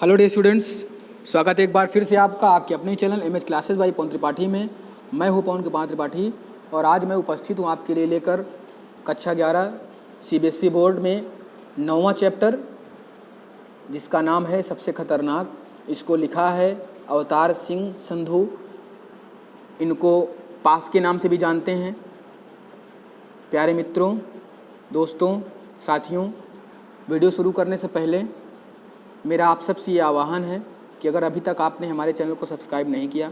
Hello day students, स्वागत है एक बार फिर से आपका आपके अपने चैनल एमएच क्लासेस बाय पवन त्रिपाठी में। मैं हूं पवन कुमार त्रिपाठी और आज मैं उपस्थित हूं आपके लिए लेकर कक्षा 11 सीबीएसई बोर्ड में 9वां चैप्टर जिसका नाम है सबसे खतरनाक। इसको लिखा है अवतार सिंह संधू, इनको पास के नाम से भी जानते हैं। प्यारे मित्रों, दोस्तों, साथियों, वीडियो शुरू करने से पहले मेरा आप सबसे ये आह्वान है कि अगर अभी तक आपने हमारे चैनल को सब्सक्राइब नहीं किया,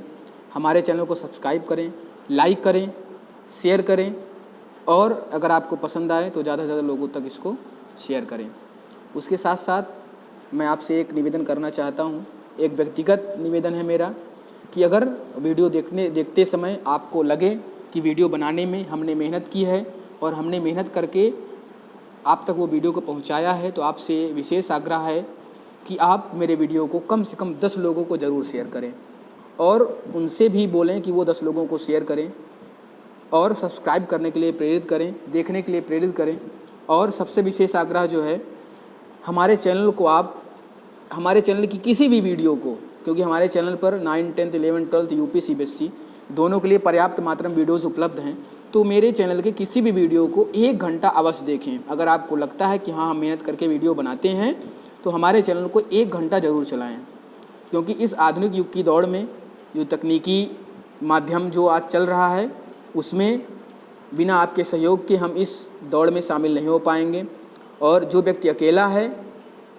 हमारे चैनल को सब्सक्राइब करें, लाइक करें, शेयर करें और अगर आपको पसंद आए तो ज़्यादा से ज़्यादा लोगों तक इसको शेयर करें। उसके साथ साथ मैं आपसे एक निवेदन करना चाहता हूँ, एक व्यक्तिगत निवेदन है मेरा कि अगर वीडियो देखते समय आपको लगे कि वीडियो बनाने में हमने मेहनत की है और हमने मेहनत करके आप तक वो वीडियो को पहुँचाया है, तो आपसे विशेष आग्रह है कि आप मेरे वीडियो को कम से कम 10 लोगों को ज़रूर शेयर करें और उनसे भी बोलें कि वो 10 लोगों को शेयर करें और सब्सक्राइब करने के लिए प्रेरित करें, देखने के लिए प्रेरित करें। और सबसे विशेष आग्रह जो है, हमारे चैनल को आप हमारे चैनल की किसी भी वीडियो को, क्योंकि हमारे चैनल पर 9, 10, 11, 12 यूपी सीबीएसई दोनों के लिए पर्याप्त मात्रा में वीडियोज़ उपलब्ध हैं, तो मेरे चैनल के किसी भी वीडियो को 1 घंटा अवश्य देखें। अगर आपको लगता है कि हाँ, हम मेहनत करके वीडियो बनाते हैं तो हमारे चैनल को 1 घंटा ज़रूर चलाएं, क्योंकि इस आधुनिक युग की दौड़ में जो तकनीकी माध्यम जो आज चल रहा है, उसमें बिना आपके सहयोग के हम इस दौड़ में शामिल नहीं हो पाएंगे। और जो व्यक्ति अकेला है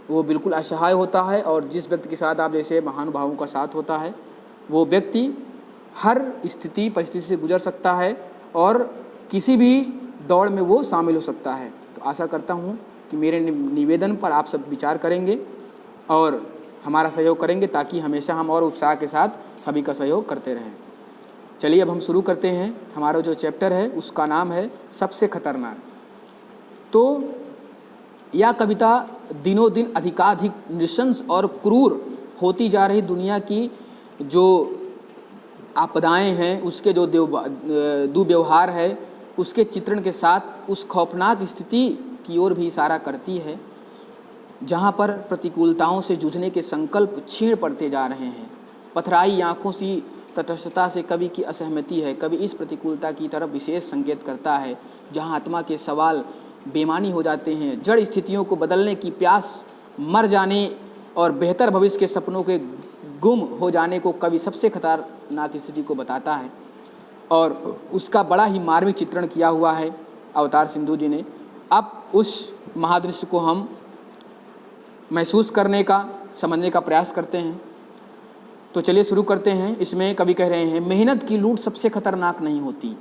वो बिल्कुल असहाय होता है, और जिस व्यक्ति के साथ आप जैसे महानुभावों का साथ होता है वो व्यक्ति हर स्थिति परिस्थिति से गुजर सकता है और किसी भी दौड़ में वो शामिल हो सकता है। तो आशा करता हूँ कि मेरे निवेदन पर आप सब विचार करेंगे और हमारा सहयोग करेंगे, ताकि हमेशा हम और उत्साह के साथ सभी का सहयोग करते रहें। चलिए अब हम शुरू करते हैं। हमारा जो चैप्टर है उसका नाम है सबसे खतरनाक। तो यह कविता दिनों दिन अधिकाधिक नृशंस और क्रूर होती जा रही दुनिया की जो आपदाएं हैं, उसके जो दुर्व्यवहार है, उसके चित्रण के साथ उस खौफनाक स्थिति की ओर भी इशारा करती है जहाँ पर प्रतिकूलताओं से जूझने के संकल्प क्षीण पड़ते जा रहे हैं। पथराई आँखों सी तटस्थता से कवि की असहमति है। कवि इस प्रतिकूलता की तरफ विशेष संकेत करता है जहाँ आत्मा के सवाल बेमानी हो जाते हैं, जड़ स्थितियों को बदलने की प्यास मर जाने और बेहतर भविष्य के सपनों के गुम हो जाने को कवि सबसे खतरनाक स्थिति को बताता है, और उसका बड़ा ही मार्मिक चित्रण किया हुआ है अवतार सिंधु जी ने। अब उस महादृश्य को हम महसूस करने का, समझने का प्रयास करते हैं। तो चलिए शुरू करते हैं। इसमें कवि कह रहे हैं, मेहनत की लूट सबसे खतरनाक नहीं होती,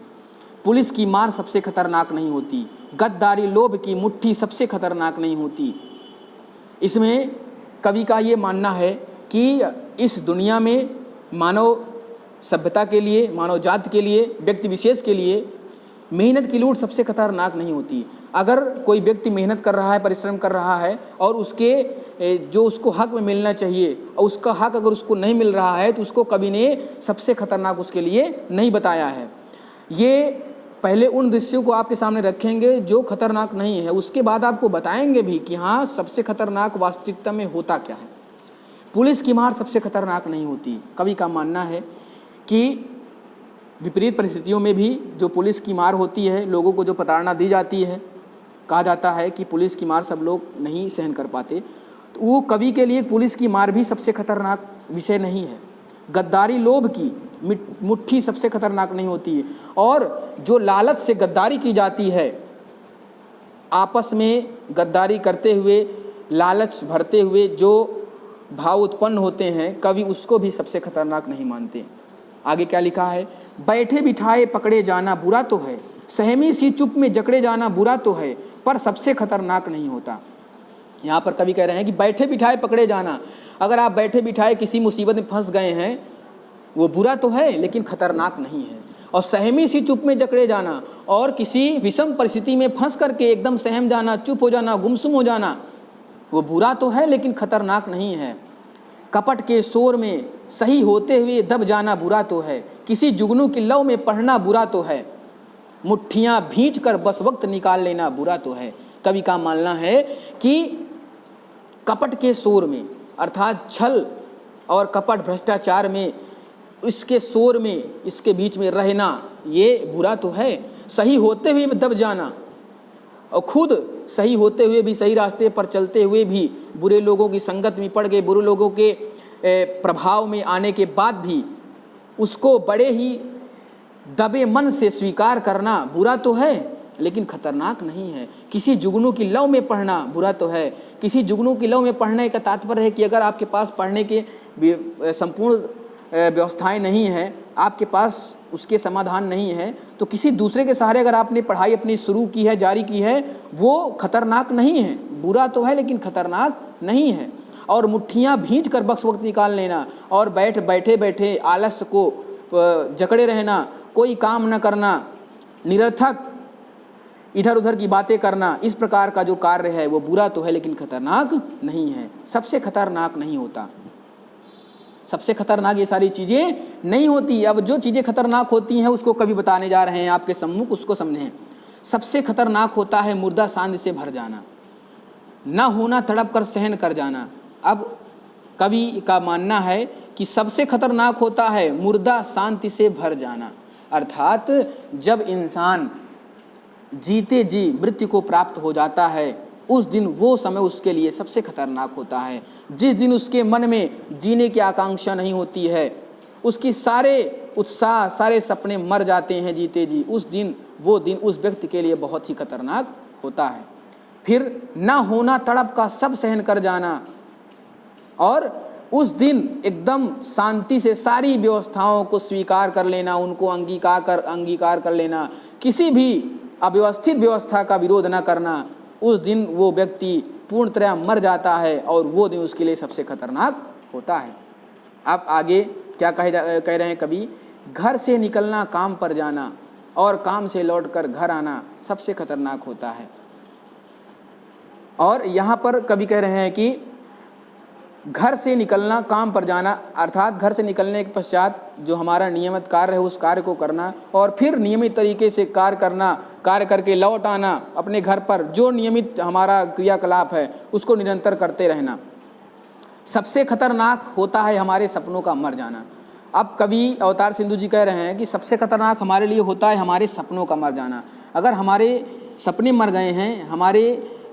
पुलिस की मार सबसे खतरनाक नहीं होती, गद्दारी लोभ की मुट्ठी सबसे खतरनाक नहीं होती। इसमें कवि का ये मानना है कि इस दुनिया में मानव सभ्यता के लिए, मानव जाति के लिए, व्यक्ति विशेष के लिए मेहनत की लूट सबसे खतरनाक नहीं होती। अगर कोई व्यक्ति मेहनत कर रहा है, परिश्रम कर रहा है और उसके जो उसको हक में मिलना चाहिए और उसका हक अगर उसको नहीं मिल रहा है, तो उसको कवि ने सबसे खतरनाक उसके लिए नहीं बताया है। ये पहले उन दृश्यों को आपके सामने रखेंगे जो खतरनाक नहीं है, उसके बाद आपको बताएंगे भी कि हाँ, सबसे खतरनाक वास्तविकता में होता क्या है। पुलिस की मार सबसे खतरनाक नहीं होती। कवि का मानना है कि विपरीत परिस्थितियों में भी जो पुलिस की मार होती है, लोगों को जो प्रताड़ना दी जाती है, कहा जाता है कि पुलिस की मार सब लोग नहीं सहन कर पाते, तो वो कवि के लिए पुलिस की मार भी सबसे खतरनाक विषय नहीं है। गद्दारी लोभ की मुट्ठी सबसे खतरनाक नहीं होती है, और जो लालच से गद्दारी की जाती है, आपस में गद्दारी करते हुए, लालच भरते हुए जो भाव उत्पन्न होते हैं, कवि उसको भी सबसे खतरनाक नहीं मानते। आगे क्या लिखा है, बैठे बिठाए पकड़े जाना बुरा तो है, सहमी सी चुप में जकड़े जाना बुरा तो है, पर सबसे खतरनाक नहीं होता। यहाँ पर कवि कह रहे हैं कि बैठे बिठाए पकड़े जाना, अगर आप बैठे बिठाए किसी मुसीबत में फंस गए हैं, वो बुरा तो है लेकिन खतरनाक नहीं है। और सहमी सी चुप में जकड़े जाना, और किसी विषम परिस्थिति में फंस करके एकदम सहम जाना, चुप हो जाना, गुमसुम हो जाना, वो बुरा तो है लेकिन खतरनाक नहीं है। कपट के शोर में सही होते हुए दब जाना बुरा तो है, किसी जुगनू की लव में पढ़ना बुरा तो है, मुट्ठियाँ भींच कर बस वक्त निकाल लेना बुरा तो है। कवि का मानना है कि कपट के शोर में, अर्थात छल और कपट भ्रष्टाचार में, इसके शोर में, इसके बीच में रहना, ये बुरा तो है। सही होते हुए भी दब जाना और खुद सही होते हुए भी, सही रास्ते पर चलते हुए भी बुरे लोगों की संगत में पड़ गए, बुरे लोगों के प्रभाव में आने के बाद भी उसको बड़े ही दबे मन से स्वीकार करना बुरा तो है, लेकिन खतरनाक नहीं है। किसी जुगनू की लौ में पढ़ना बुरा तो है। किसी जुगनू की लौ में पढ़ने का तात्पर्य है कि अगर आपके पास पढ़ने के संपूर्ण व्यवस्थाएं नहीं है, आपके पास उसके समाधान नहीं है, तो किसी दूसरे के सहारे अगर आपने पढ़ाई अपनी शुरू की है, जारी की है, वो खतरनाक नहीं है। बुरा तो है लेकिन खतरनाक नहीं है। और मुट्ठियाँ भींच कर बख्श वक्त निकाल लेना और बैठे बैठे आलस्य को जकड़े रहना, कोई काम न करना, निरर्थक इधर उधर की बातें करना, इस प्रकार का जो कार्य है वो बुरा तो है लेकिन खतरनाक नहीं है। सबसे खतरनाक नहीं होता, सबसे खतरनाक ये सारी चीज़ें नहीं होती। अब जो चीज़ें खतरनाक होती हैं उसको कभी बताने जा रहे हैं आपके सम्मुख, उसको समझें। सबसे खतरनाक होता है मुर्दा सांद से भर जाना, ना होना तड़प कर सहन कर जाना। अब कवि का मानना है कि सबसे खतरनाक होता है मुर्दा शांति से भर जाना, अर्थात जब इंसान जीते जी मृत्यु को प्राप्त हो जाता है, उस दिन वो समय उसके लिए सबसे खतरनाक होता है। जिस दिन उसके मन में जीने की आकांक्षा नहीं होती है, उसकी सारे उत्साह, सारे सपने मर जाते हैं जीते जी, उस दिन, वो दिन उस व्यक्ति के लिए बहुत ही खतरनाक होता है। फिर ना होना तड़प का सब सहन कर जाना, और उस दिन एकदम शांति से सारी व्यवस्थाओं को स्वीकार कर लेना, उनको अंगीकार कर लेना, किसी भी अव्यवस्थित व्यवस्था का विरोध न करना। उस दिन वो व्यक्ति पूर्णतः मर जाता है और वो दिन उसके लिए सबसे खतरनाक होता है। अब आगे क्या कह रहे हैं कवि, घर से निकलना काम पर जाना और काम से लौटकर घर आना सबसे खतरनाक होता है। और यहाँ पर कवि कह रहे हैं कि घर से निकलना काम पर जाना, अर्थात घर से निकलने के पश्चात जो हमारा नियमित कार्य है उस कार्य को करना और फिर नियमित तरीके से कार्य करना, कार्य करके लौट आना अपने घर पर, जो नियमित हमारा क्रियाकलाप है उसको निरंतर करते रहना। सबसे खतरनाक होता है हमारे सपनों का मर जाना। अब कवि अवतार सिंधु जी कह रहे हैं कि सबसे खतरनाक हमारे लिए होता है हमारे सपनों का मर जाना। अगर हमारे सपने मर गए हैं, हमारे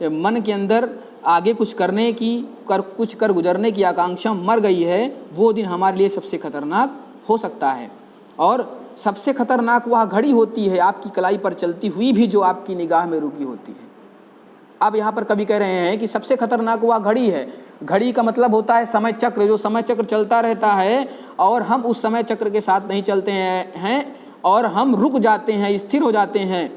मन के अंदर आगे कुछ करने की, कुछ कर गुजरने की आकांक्षा मर गई है, वो दिन हमारे लिए सबसे खतरनाक हो सकता है। और सबसे खतरनाक वह घड़ी होती है आपकी कलाई पर चलती हुई भी जो आपकी निगाह में रुकी होती है। अब यहाँ पर कवि कह रहे हैं कि सबसे खतरनाक वह घड़ी है। घड़ी का मतलब होता है समय चक्र, जो समय चक्र चलता रहता है और हम उस समय चक्र के साथ नहीं चलते हैं और हम रुक जाते हैं, स्थिर हो जाते हैं,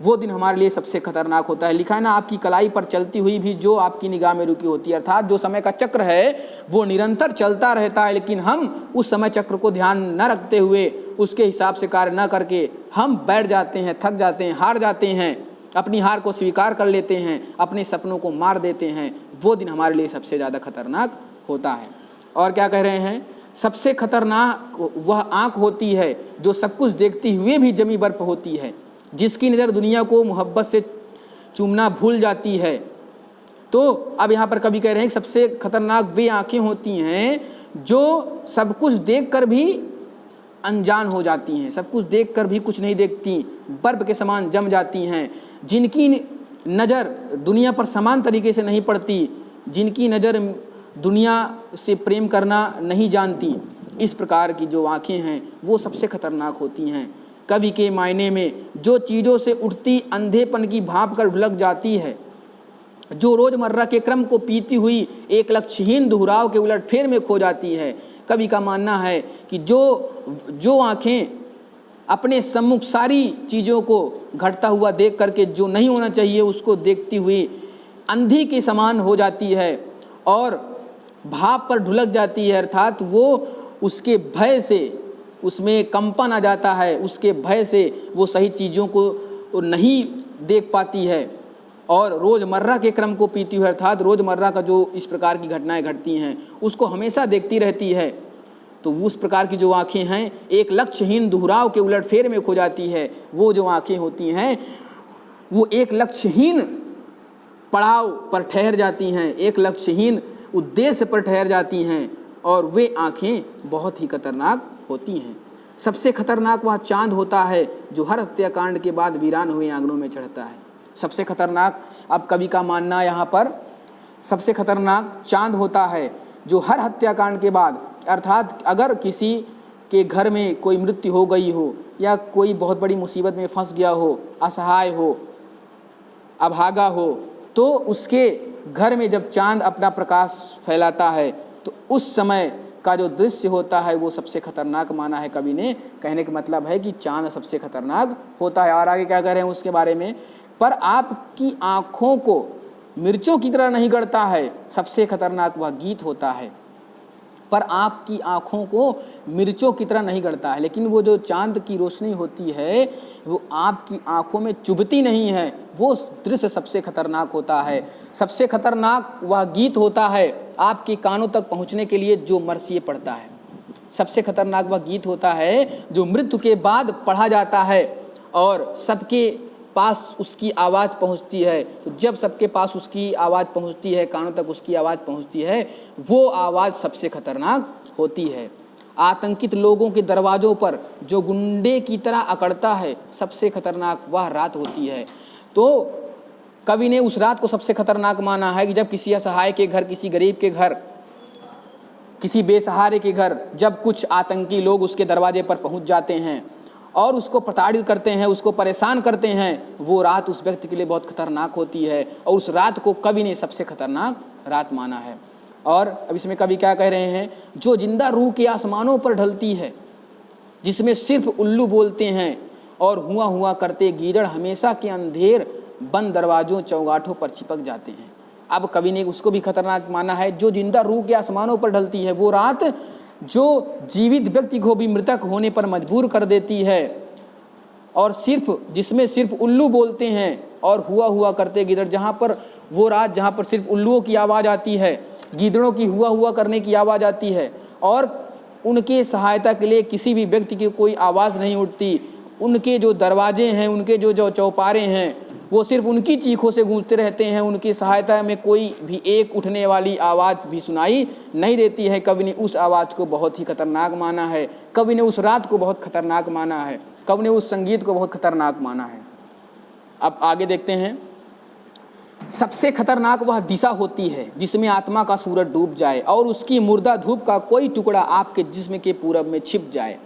वो दिन हमारे लिए सबसे खतरनाक होता है। लिखा है ना, आपकी कलाई पर चलती हुई भी जो आपकी निगाह में रुकी होती है, अर्थात जो समय का चक्र है वो निरंतर चलता रहता है, लेकिन हम उस समय चक्र को ध्यान न रखते हुए उसके हिसाब से कार्य न करके हम बैठ जाते हैं, थक जाते हैं, हार जाते हैं, अपनी हार को स्वीकार कर लेते हैं, अपने सपनों को मार देते हैं, वो दिन हमारे लिए सबसे ज़्यादा खतरनाक होता है। और क्या कह रहे हैं, सबसे खतरनाक वह आँख होती है जो सब कुछ देखती हुए भी जमी बर्फ होती है, जिसकी नज़र दुनिया को मोहब्बत से चूमना भूल जाती है। तो अब यहाँ पर कवि कह रहे हैं कि सबसे खतरनाक वे आँखें होती हैं जो सब कुछ देखकर भी अनजान हो जाती हैं, सब कुछ देखकर भी कुछ नहीं देखती, बर्फ के समान जम जाती हैं, जिनकी नज़र दुनिया पर समान तरीके से नहीं पड़ती, जिनकी नज़र दुनिया से प्रेम करना नहीं जानती। इस प्रकार की जो आँखें हैं वो सबसे खतरनाक होती हैं। कवि के मायने में जो चीज़ों से उठती अंधेपन की भाप कर ढुलक जाती है, जो रोज़मर्रा के क्रम को पीती हुई एक लक्ष्यहीन दोहराव के उलटफेर में खो जाती है। कवि का मानना है कि जो आँखें अपने सम्मुख सारी चीज़ों को घटता हुआ देख करके जो नहीं होना चाहिए उसको देखती हुई अंधी के समान हो जाती है और भाप पर ढुलक जाती है, अर्थात वो उसके भय से उसमें कंपन आ जाता है, उसके भय से वो सही चीज़ों को नहीं देख पाती है और रोज़मर्रा के क्रम को पीती हुई, अर्थात रोज़मर्रा का जो इस प्रकार की घटनाएं घटती हैं उसको हमेशा देखती रहती है। तो उस प्रकार की जो आँखें हैं एक लक्ष्यहीन दोहराव के उलटफेर में खो जाती है। वो जो आँखें होती हैं वो एक लक्ष्यहीन पड़ाव पर ठहर जाती हैं, एक लक्ष्यहीन उद्देश्य पर ठहर जाती हैं और वे आँखें बहुत ही खतरनाक होती हैं। सबसे खतरनाक वह चांद होता है जो हर हत्याकांड के बाद वीरान हुए आंगनों में चढ़ता है। सबसे खतरनाक, अब कवि का मानना यहाँ पर, सबसे खतरनाक चांद होता है जो हर हत्याकांड के बाद, अर्थात अगर किसी के घर में कोई मृत्यु हो गई हो या कोई बहुत बड़ी मुसीबत में फंस गया हो, असहाय हो, अभागा हो, तो उसके घर में जब चांद अपना प्रकाश फैलाता है तो उस समय का जो दृश्य होता है वो सबसे खतरनाक माना है कवि ने। कहने का मतलब है कि चांद सबसे खतरनाक होता है। और आगे क्या कह रहे हैं उसके बारे में, पर आपकी आँखों को मिर्चों की तरह नहीं गड़ता है, सबसे खतरनाक वह गीत होता है। पर आपकी आँखों को मिर्चों की तरह नहीं गड़ता है, लेकिन वो जो चांद की रोशनी होती है वो आपकी आँखों में चुभती नहीं है, वो दृश्य सबसे खतरनाक होता है। सबसे खतरनाक वह गीत होता है आपके कानों तक पहुँचने के लिए जो मरसिए पढ़ता है। सबसे खतरनाक वह गीत होता है जो मृत्यु के बाद पढ़ा जाता है और सबके पास उसकी आवाज़ पहुंचती है। तो जब सबके पास उसकी आवाज़ पहुंचती है, कानों तक उसकी आवाज़ पहुंचती है, वो आवाज़ सबसे खतरनाक होती है। आतंकित लोगों के दरवाज़ों पर जो गुंडे की तरह अकड़ता है, सबसे खतरनाक वह रात होती है। तो कवि ने उस रात को सबसे खतरनाक माना है कि जब किसी असहाय के घर, किसी गरीब के घर, किसी बेसहारे के घर जब कुछ आतंकी लोग उसके दरवाजे पर पहुंच जाते हैं और उसको प्रताड़ित करते हैं, उसको परेशान करते हैं, वो रात उस व्यक्ति के लिए बहुत खतरनाक होती है। और उस रात को कवि ने सबसे खतरनाक रात माना है। और अब इसमें कवि क्या कह रहे हैं, जो जिंदा रूह के आसमानों पर ढलती है, जिसमें सिर्फ उल्लू बोलते हैं और हुआ करते गीदड़ हमेशा के अंधेर बंद दरवाजों चौगाठों पर चिपक जाते हैं। अब कवि ने उसको भी खतरनाक माना है। जो जिंदा रूह के आसमानों पर ढलती है, वो रात जो जीवित व्यक्ति को भी मृतक होने पर मजबूर कर देती है, और जिसमें सिर्फ उल्लू बोलते हैं और हुआ करते गीदड़, जहाँ पर वो रात जहाँ पर सिर्फ उल्लुओं की आवाज़ आती है, गीदड़ों की हुआ करने की आवाज़ आती है और उनके सहायता के लिए किसी भी व्यक्ति की कोई आवाज़ नहीं उठती। उनके जो दरवाजे हैं, उनके जो चौपारे हैं, वो सिर्फ उनकी चीखों से गूंजते रहते हैं। उनकी सहायता में कोई भी एक उठने वाली आवाज़ भी सुनाई नहीं देती है। कवि ने उस आवाज़ को बहुत ही खतरनाक माना है। कवि ने उस रात को बहुत खतरनाक माना है। कवि ने उस संगीत को बहुत खतरनाक माना है। अब आगे देखते हैं। सबसे खतरनाक वह दिशा होती है जिसमें आत्मा का सूरज डूब जाए और उसकी मुर्दा धूप का कोई टुकड़ा आपके जिस्म के पूरब में छिप जाए।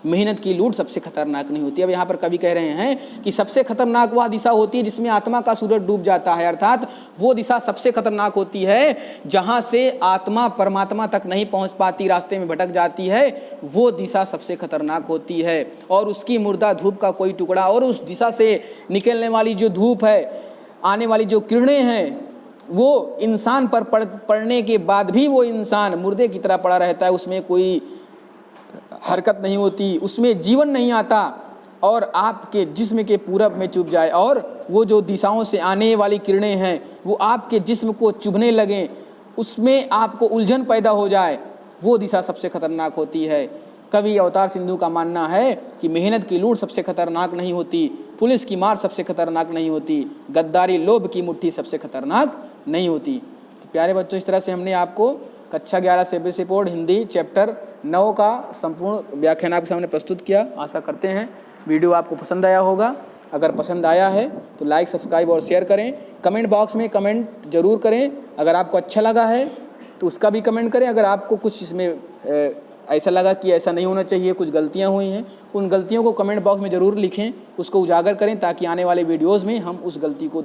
मेहनत की लूट सबसे खतरनाक नहीं होती। अब यहाँ पर कवि कह रहे हैं कि सबसे खतरनाक वह दिशा होती है जिसमें आत्मा का सूरज डूब जाता है, अर्थात वो दिशा सबसे खतरनाक होती है जहाँ से आत्मा परमात्मा तक नहीं पहुँच पाती, रास्ते में भटक जाती है, वो दिशा सबसे खतरनाक होती है। और उसकी मुर्दा धूप का कोई टुकड़ा, और उस दिशा से निकलने वाली जो धूप है, आने वाली जो किरणें हैं, वो इंसान पर पड़ने के बाद भी वो इंसान मुर्दे की तरह पड़ा रहता है, उसमें कोई हरकत नहीं होती, उसमें जीवन नहीं आता और आपके जिस्म के पूरब में चुभ जाए और वो जो दिशाओं से आने वाली किरणें हैं वो आपके जिस्म को चुभने लगें, उसमें आपको उलझन पैदा हो जाए, वो दिशा सबसे खतरनाक होती है। कवि अवतार सिंधु का मानना है कि मेहनत की लूट सबसे खतरनाक नहीं होती, पुलिस की मार सबसे खतरनाक नहीं होती, गद्दारी लोभ की मुट्ठी सबसे खतरनाक नहीं होती। तो प्यारे बच्चों, इस तरह से हमने आपको कक्षा 11 सीबीएसई बोर्ड हिंदी चैप्टर 9 का संपूर्ण व्याख्यान आपके सामने प्रस्तुत किया। आशा करते हैं वीडियो आपको पसंद आया होगा। अगर पसंद आया है तो लाइक, सब्सक्राइब और शेयर करें। कमेंट बॉक्स में कमेंट जरूर करें। अगर आपको अच्छा लगा है तो उसका भी कमेंट करें। अगर आपको कुछ इसमें ऐसा लगा कि ऐसा नहीं होना चाहिए, कुछ गलतियां हुई हैं, उन गलतियों को कमेंट बॉक्स में ज़रूर लिखें, उसको उजागर करें ताकि आने वाले वीडियोज़ में हम उस गलती को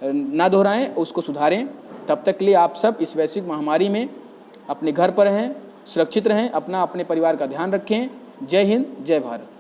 ना दोहराएं, उसको सुधारें। तब तक के लिए आप सब इस वैश्विक महामारी में अपने घर पर रहें, सुरक्षित रहें, अपने परिवार का ध्यान रखें। जय हिंद, जय भारत।